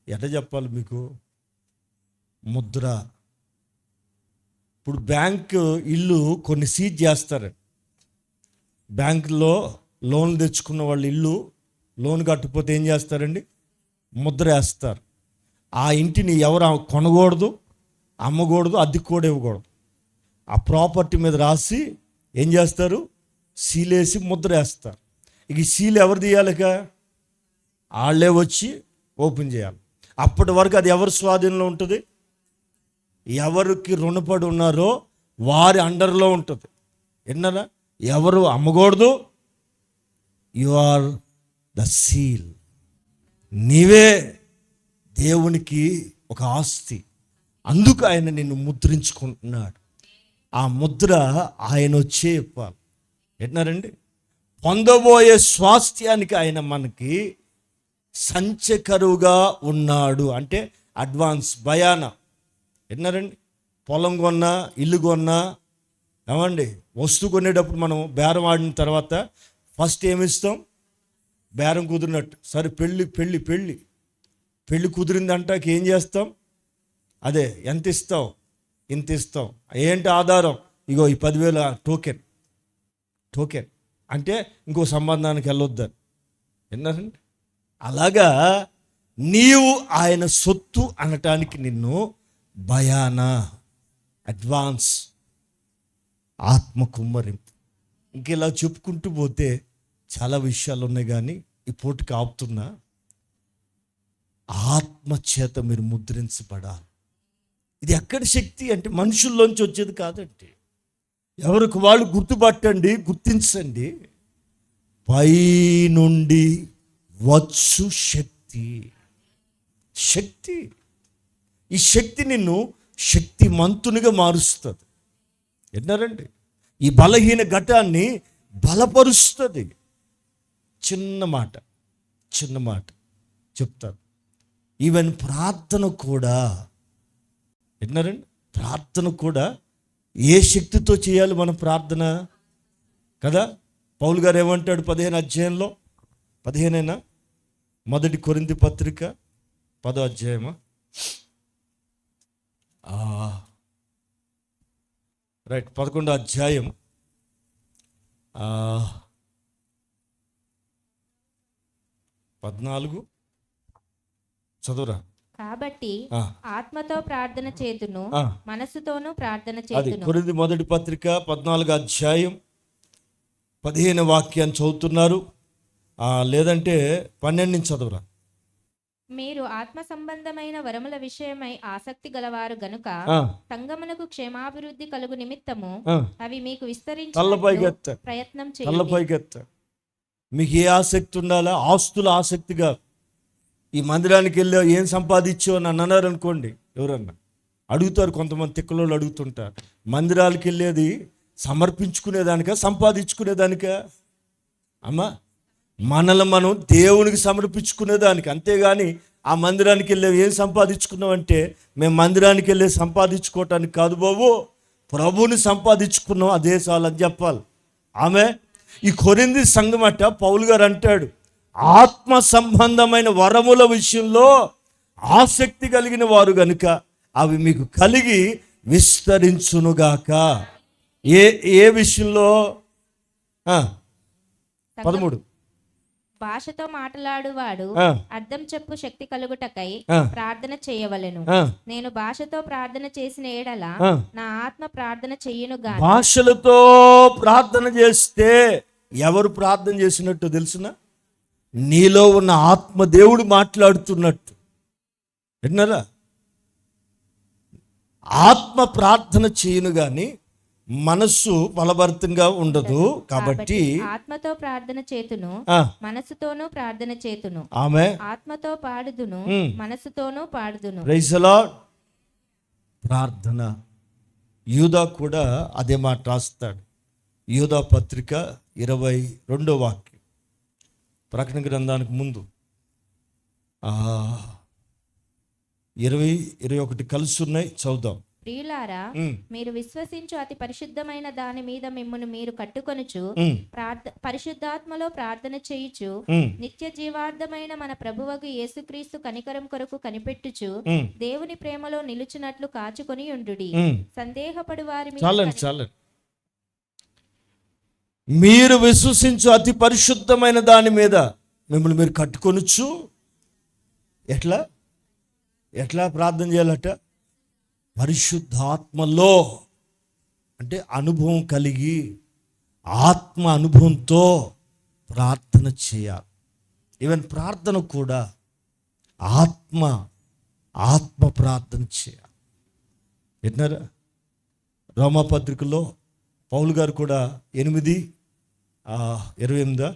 ఎట్లా చెప్పాలి మీకు? ముద్ర. ఇప్పుడు బ్యాంకు ఇల్లు కొన్ని సీజ్ చేస్తారు. బ్యాంకులో లోన్ తెచ్చుకున్న వాళ్ళు ఇల్లు లోన్ కట్టకపోతే ఏం చేస్తారండి? ముద్ర వేస్తారు. ఆ ఇంటిని ఎవరు కొనకూడదు, అమ్మకూడదు, అద్దెకు కూడా ఇవ్వకూడదు. ఆ ప్రాపర్టీ మీద రాసి ఏం చేస్తారు? సీలేసి ముద్ర వేస్తారు. ఇక ఈ సీల్ ఎవరు తీయాలిక? వాళ్ళే వచ్చి ఓపెన్ చేయాలి. అప్పటి వరకు అది ఎవరి స్వాధీనంలో ఉంటుంది? ఎవరికి రుణపడి ఉన్నారో వారి అండర్లో ఉంటుంది. విన్నారా? ఎవరు అమ్మకూడదు. You are the seal. నీవే దేవునికి ఒక ఆస్తి. అందుకు ఆయన నిన్ను ముద్రించుకుంటున్నాడు. ఆ ముద్ర ఆయన వచ్చే చెప్పాలి. విన్నారండి? పొందబోయే స్వాస్థ్యానికి ఆయన మనకి సంచకరువుగా ఉన్నాడు. అంటే అడ్వాన్స్, భయాన. విన్నారండి? పొలం కొన్నా, ఇల్లు కొన్నా, ఏమండి, వస్తువు కొనేటప్పుడు మనం బేరం ఆడిన తర్వాత ఫస్ట్ ఏమిస్తాం? బేరం కుదిరినట్టు. సరే పెళ్ళి కుదిరిందంటాక ఏం చేస్తాం? అదే ఎంత ఇస్తావు, ఇంత ఇస్తాం. ఏంటి ఆధారం? ఇగో ఈ 10,000 టోకెన్ అంటే ఇంకో సంబంధానికి వెళ్ళొద్దని. విన్నారండి? అలాగా నీవు ఆయన సొత్తు అనటానికి నిన్ను భయానా అడ్వాన్స్ ఆత్మ కుమ్మరింపు. ఇంక ఇలా చెప్పుకుంటూ పోతే చాలా విషయాలు ఉన్నాయి, కానీ ఈ పూటకి ఆపుతున్నా. ఆత్మ చేత మీరు ముద్రించబడాలి. ఇది ఎక్కడి శక్తి అంటే మనుషుల్లోంచి వచ్చేది కాదండి. ఎవరికి వాళ్ళు గుర్తుపట్టండి, గుర్తించండి. పైనుండి వచ్చు శక్తి. శక్తి, ఈ శక్తి నిన్ను శక్తిమంతునిగా మారుస్తుంది. విన్నారండి? ఈ బలహీన ఘటాన్ని బలపరుస్తుంది. చిన్న మాట చెప్తాను. ఈవెన్ ప్రార్థన కూడా, విన్నారండి? ప్రార్థన కూడా ఏ శక్తితో చేయాలి మన ప్రార్థన కదా? పౌలు గారు ఏమంటాడు 15 అధ్యాయంలో, 15 మొదటి కొరింథీ పత్రిక 10వ అధ్యాయమా, రైట్ 11వ అధ్యాయం 14 చదువురా. కాబట్టి ఆత్మతో ప్రార్థన చేతును, మనసుతోనూ ప్రార్థన అది చేతును. కొరింథీ మొదటి పత్రిక 14వ అధ్యాయం 15 వాక్యాన్ని చదువుతున్నారు, లేదంటే 12 నుంచి చదువురా. మీరు ఆత్మ సంబంధమైన వరముల విషయమై ఆసక్తి గలవారు గనుక సంగమునకు క్షేమాభివృద్ధి కలుగు నిమిత్తము అవి మీకు విస్తరించే ప్రయత్నం చేయండి. మీకు ఏ ఆసక్తి ఉండాలా? ఆస్తుల ఆసక్తిగా. ఈ మందిరానికి వెళ్ళి ఏం సంపాదించావు అని అన్నారు అనుకోండి, ఎవరన్నా అడుగుతారు, కొంతమంది తిక్కలోళ్ళు అడుగుతుంటారు. మందిరాలకు వెళ్ళేది సమర్పించుకునేదానికా, సంపాదించుకునేదానికా? అమ్మా, మనల్ని మనం దేవునికి సమర్పించుకునేదానికి. అంతేగాని ఆ మందిరానికి వెళ్ళే ఏం సంపాదించుకున్నామంటే, మేము మందిరానికి వెళ్ళే సంపాదించుకోవటానికి కాదు బాబు, ప్రభువుని సంపాదించుకున్నాం, అదే చాలు అని చెప్పాలి. ఆమె ఈ కొరింథీ సంఘం అట్ట పౌలు గారు అంటాడు, ఆత్మ సంబంధమైన వరముల విషయంలో ఆసక్తి కలిగిన వారు గనుక అవి మీకు కలిగి విస్తరించునుగాక. ఏ విషయంలో? 13 భాషతో మాట్లాడువాడు అర్థం చెప్పు శక్తి కలుగుటకై ప్రార్థన చేయవలెను. నేను భాషతో ప్రార్థన చేసిన ఎడల నా ఆత్మ ప్రార్థన చెయ్యునుగా. భాషలతో ప్రార్థన చేస్తే ఎవరు ప్రార్థన చేసినట్టు తెలుసునా? నీలో ఉన్న ఆత్మ దేవుడు మాట్లాడుతున్నట్టు. విన్నారా? ఆత్మ ప్రార్థన చేయను గాని మనస్సు బలభరితంగా ఉండదు. కాబట్టి ఆత్మతో ప్రార్థన చేతును, మనసుతోనూ ప్రార్థన చేతును. ఆమె ఆత్మతో పాడుదును, మనసుతోనూ పాడుదును. Praise the lord. ప్రార్థన. యూదా కూడా అదే మాట రాస్తాడు. యూదా పత్రిక 22వ వాక్యం, ప్రకటన గ్రంథానికి ముందు 20-21 కలిసి ఉన్నాయి, చదువుదాం. ప్రియులారా, మీరు విశ్వసించు అతి పరిశుద్ధమైన దాని మీద మిమ్మును మీరు కట్టుకొనుచు పరిశుద్ధాత్మలో ప్రార్థన చేయుచు నిత్య జీవార్థమైన మన ప్రభువగు యేసుక్రీస్తు కనికరం కొరకు కనిపెట్టుచు దేవుని ప్రేమలో నిలుచున్నట్లు కాచుకొని ఉండుడి. సందేహపడు వారి మీద మీరు విశ్వసించు అతి పరిశుద్ధమైన దాని మీద మిమ్మల్ని మీరు కట్టుకొనుచు. ఎట్లా ప్రార్థన చేయాలట? పరిశుద్ధాత్మలో, అంటే అనుభవం కలిగి ఆత్మ అనుభవంతో ప్రార్థన చేయాలి. ఈవెన్ ప్రార్థన కూడా ఆత్మ ప్రార్థన చేయాలి. విన్నారా? రోమాపత్రికలో పౌలు గారు కూడా 8:28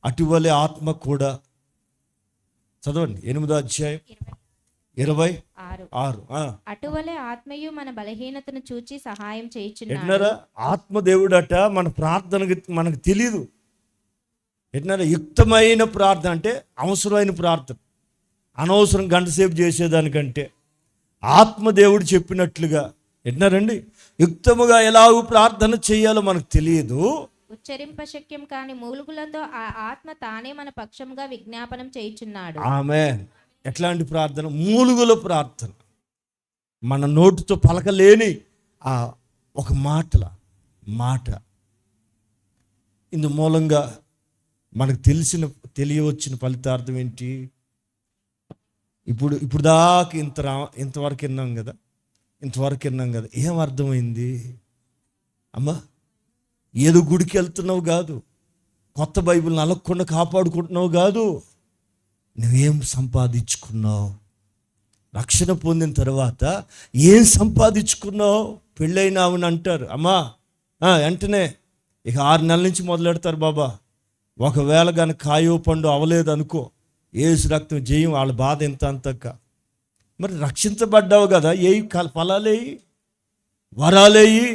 అటువలే ఆత్మ కూడా, చదవండి 8వ అధ్యాయం 26. అటువలే ఆత్మయు మన బలహీనతను చూచి సహాయం చేయుచున్నాడు. ఎట్నారా? ఆత్మదేవుడట మన ప్రార్థనకి మనకు తెలియదు. ఎట్నారా? యుక్తమైన ప్రార్థన అంటే అవసరమైన ప్రార్థన, అనవసరం గంటసేపు చేసేదానికంటే ఆత్మదేవుడు చెప్పినట్లుగా. ఎట్నారండి? యుక్తముగా ఎలాగూ ప్రార్థన చేయాలో మనకు తెలియదు. ఉచ్చరింప శక్యం కాని మూలుగులతో ఆ ఆత్మ తానే మన పక్షంగా విజ్ఞాపనం చేయుచున్నాడు. ఆమేన్. ఎట్లాంటి ప్రార్థన? మూలుగుల ప్రార్థన. మన నోటితో పలకలేని ఆ ఒక మాట. ఇందు మూలంగా మనకు తెలియవచ్చిన ఫలితార్థం ఏంటి? ఇప్పుడు దాకా ఇంతవరకు విన్నాం కదా, ఏం అర్థమైంది అమ్మా? ఏదో గుడికి వెళ్తున్నావు కాదు, కొత్త బైబిల్ని అలగకుండా కాపాడుకుంటున్నావు కాదు, నువ్వేం సంపాదించుకున్నావు? రక్షణ పొందిన తర్వాత ఏం సంపాదించుకున్నావు? పెళ్ళైనావని అంటారు అమ్మా, వెంటనే ఇక 6 నెలల నుంచి మొదలెడతారు బాబా. ఒకవేళ కానీ కాయో పండు అవ్వలేదు అనుకో, యేసు రక్తం జయం, వాళ్ళ బాధ ఎంత అంతక్క. మరి రక్షించబడ్డావు కదా, ఫలాలేయి, వరాలేయి.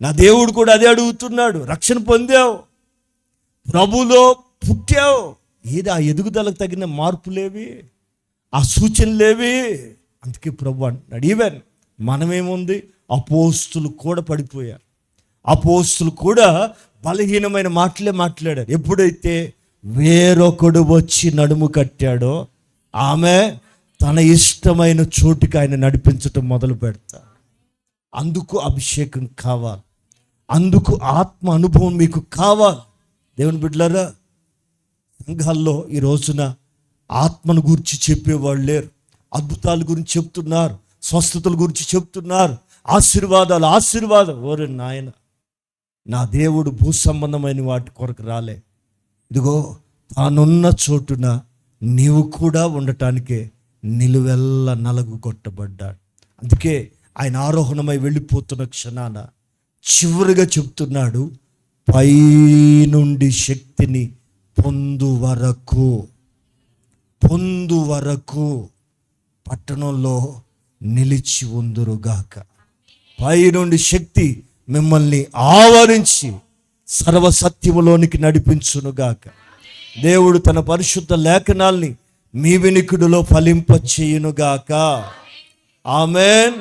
నా దేవుడు కూడా అదే అడుగుతున్నాడు. రక్షణ పొందావు, ప్రభులో పుట్టావు, ఏది ఆ ఎదుగుదలకు తగిన మార్పులేవి, ఆ సూచనలేవి? అందుకే ప్రభు అంటున్నాడు. ఈవెన్ మనమేముంది, అపోస్తులు కూడా పడిపోయారు. అపోస్తులు కూడా బలహీనమైన మాటలే మాట్లాడారు. ఎప్పుడైతే వేరొకడు వచ్చి నడుము కట్టాడో ఆమె తన ఇష్టమైన చోటుకి ఆయన నడిపించటం మొదలు పెడతారు. అందుకు అభిషేకం కావాలి, అందుకు ఆత్మ అనుభవం మీకు కావాలి. దేవుని బిడ్డలారా, సంఘాల్లో ఈ రోజున ఆత్మను గురించి చెప్పేవాళ్ళు లేరు. అద్భుతాల గురించి చెప్తున్నారు, స్వస్థతల గురించి చెప్తున్నారు, ఆశీర్వాదాలు. ఓరే నాయన, నా దేవుడు భూ సంబంధమైన వాటి కొరకు రాలే. ఇదిగో తానున్న చోటున నీవు కూడా ఉండటానికే నిలువెల్ల నలుగు కొట్టబడ్డాడు. అందుకే ఆయన ఆరోహణమై వెళ్ళిపోతున్న క్షణాన చివరిగా చెప్తున్నాడు, పైనుండి శక్తిని పొందు వరకు పట్టణంలో నిలిచి ఉందురుగాక. పైనుండి శక్తి మిమ్మల్ని ఆవరించి సర్వసత్యములోనికి నడిపించునుగాక. దేవుడు తన పరిశుద్ధ లేఖనాల్ని మీ వినికిడిలో ఫలింప చేయునుగాక. ఆమేన్.